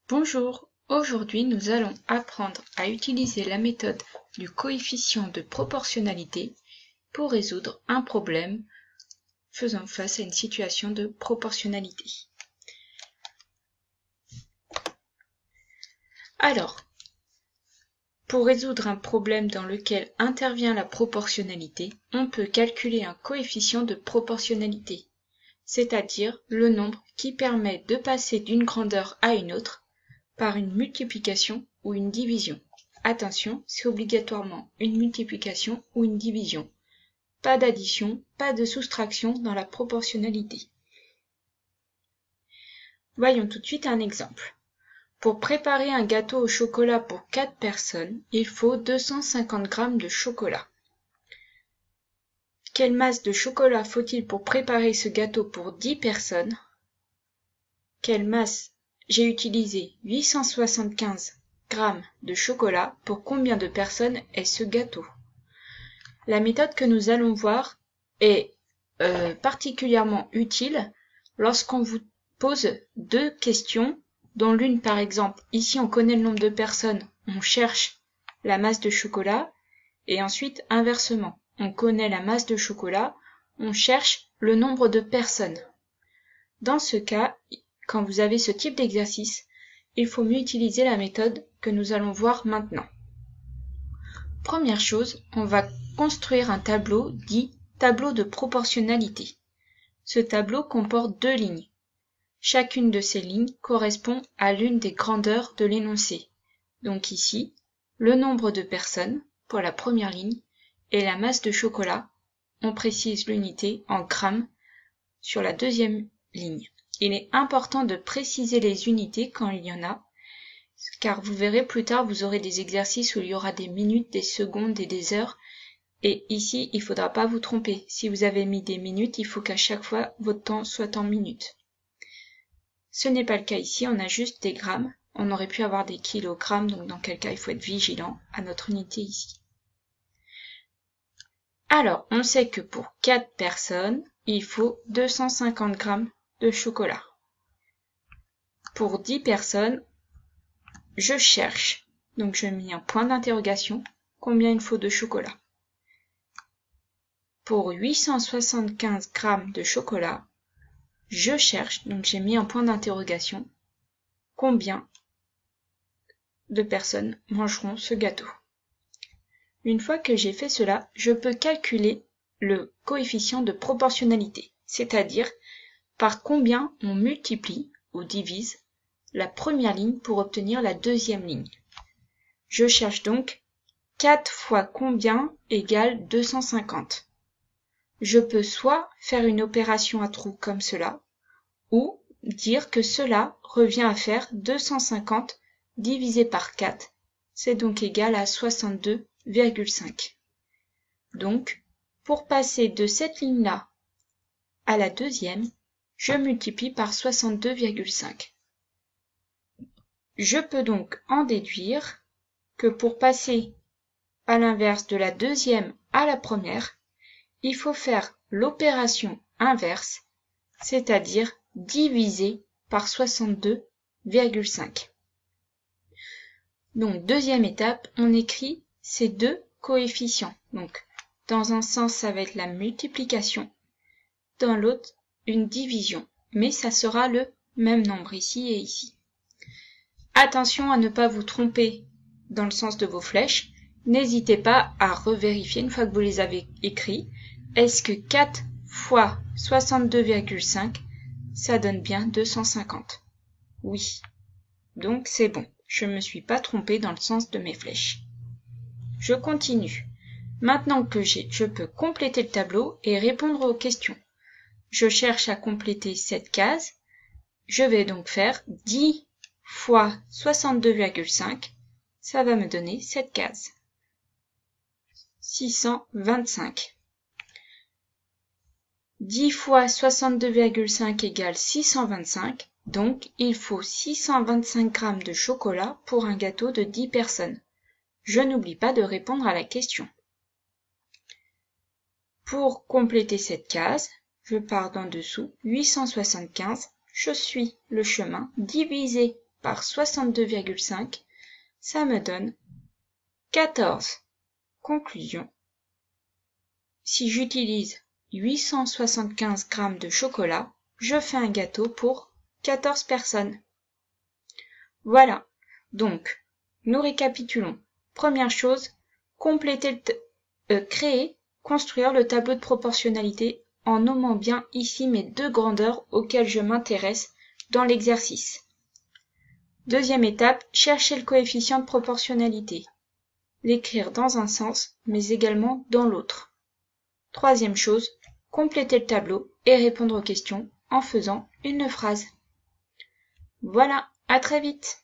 Bonjour, aujourd'hui nous allons apprendre à utiliser la méthode du coefficient de proportionnalité pour résoudre un problème faisant face à une situation de proportionnalité. Alors, pour résoudre un problème dans lequel intervient la proportionnalité, on peut calculer un coefficient de proportionnalité, c'est-à-dire le nombre qui permet de passer d'une grandeur à une autre par une multiplication ou une division. Attention, c'est obligatoirement une multiplication ou une division. Pas d'addition, pas de soustraction dans la proportionnalité. Voyons tout de suite un exemple. Pour préparer un gâteau au chocolat pour 4 personnes, il faut 250 g de chocolat. Quelle masse de chocolat faut-il pour préparer ce gâteau pour 10 personnes? Quelle masse? J'ai utilisé 875 g de chocolat. Pour combien de personnes est ce gâteau? La méthode que nous allons voir est particulièrement utile lorsqu'on vous pose deux questions, dont l'une par exemple, ici on connaît le nombre de personnes, on cherche la masse de chocolat, et ensuite inversement, on connaît la masse de chocolat, on cherche le nombre de personnes. Dans ce cas, quand vous avez ce type d'exercice, il faut mieux utiliser la méthode que nous allons voir maintenant. Première chose, on va construire un tableau dit tableau de proportionnalité. Ce tableau comporte deux lignes. Chacune de ces lignes correspond à l'une des grandeurs de l'énoncé. Donc ici, le nombre de personnes pour la première ligne et la masse de chocolat, on précise l'unité en grammes sur la deuxième ligne. Il est important de préciser les unités quand il y en a, car vous verrez plus tard, vous aurez des exercices où il y aura des minutes, des secondes et des heures. Et ici, il ne faudra pas vous tromper. Si vous avez mis des minutes, il faut qu'à chaque fois, votre temps soit en minutes. Ce n'est pas le cas ici, on a juste des grammes. On aurait pu avoir des kilogrammes, donc dans quel cas il faut être vigilant à notre unité ici. Alors, on sait que pour 4 personnes, il faut 250 g de chocolat. Pour 10 personnes, je cherche, donc je mets un point d'interrogation, combien il faut de chocolat. Pour 875 g de chocolat, je cherche, donc j'ai mis un point d'interrogation, combien de personnes mangeront ce gâteau. Une fois que j'ai fait cela, je peux calculer le coefficient de proportionnalité, c'est-à-dire par combien on multiplie ou divise la première ligne pour obtenir la deuxième ligne. Je cherche donc 4 fois combien égale 250. Je peux soit faire une opération à trous comme cela, ou dire que cela revient à faire 250 divisé par 4, c'est donc égal à 62,5. Donc, pour passer de cette ligne-là à la deuxième, je multiplie par 62,5. Je peux donc en déduire que pour passer à l'inverse de la deuxième à la première, il faut faire l'opération inverse, c'est-à-dire diviser par 62,5. Donc, deuxième étape, on écrit ces deux coefficients. Donc, dans un sens, ça va être la multiplication, dans l'autre, une division. Mais ça sera le même nombre ici et ici. Attention à ne pas vous tromper dans le sens de vos flèches. N'hésitez pas à revérifier une fois que vous les avez écrits. Est-ce que 4 fois 62,5, ça donne bien 250? Oui. Donc c'est bon. Je ne me suis pas trompée dans le sens de mes flèches. Je continue. Maintenant que je peux compléter le tableau et répondre aux questions. Je cherche à compléter cette case. Je vais donc faire 10 fois 62,5. Ça va me donner cette case. 625. 10 fois 62,5 égale 625. Donc, il faut 625 g de chocolat pour un gâteau de 10 personnes. Je n'oublie pas de répondre à la question. Pour compléter cette case, je pars d'en dessous, 875, je suis le chemin, divisé par 62,5, ça me donne 14. Conclusion. Si j'utilise 875 g de chocolat, je fais un gâteau pour 14 personnes. Voilà. Donc, nous récapitulons. Première chose, construire le tableau de proportionnalité en nommant bien ici mes deux grandeurs auxquelles je m'intéresse dans l'exercice. Deuxième étape, chercher le coefficient de proportionnalité. L'écrire dans un sens, mais également dans l'autre. Troisième chose, compléter le tableau et répondre aux questions en faisant une phrase. Voilà, à très vite!